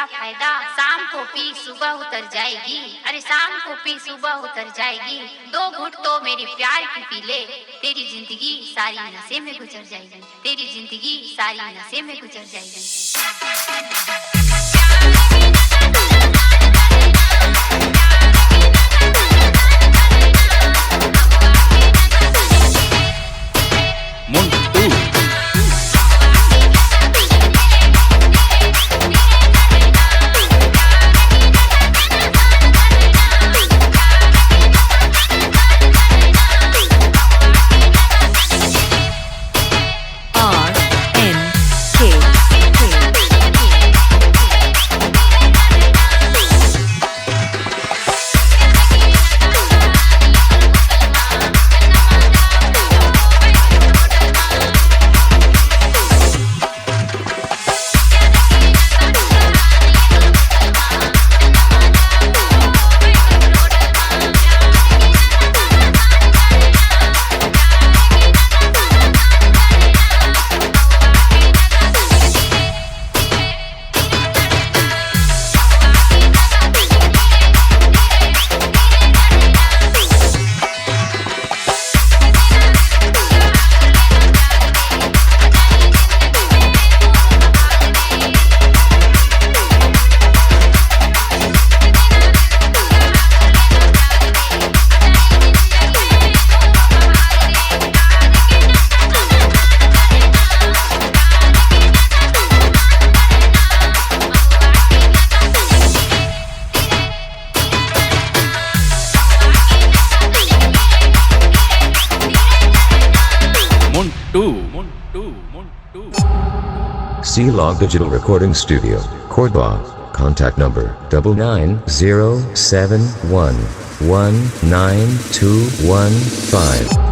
क्या फायदा, शाम को पी सुबह उतर जाएगी, अरे शाम को पी सुबह उतर जाएगी, 2 घुट तो मेरे प्यार की पी ले, तेरी जिंदगी सारी नशे में गुजर जाएगी, तेरी जिंदगी सारी नशे में गुजर जाएगी। Shila Digital Recording Studio, Korba. Contact number 9907119215.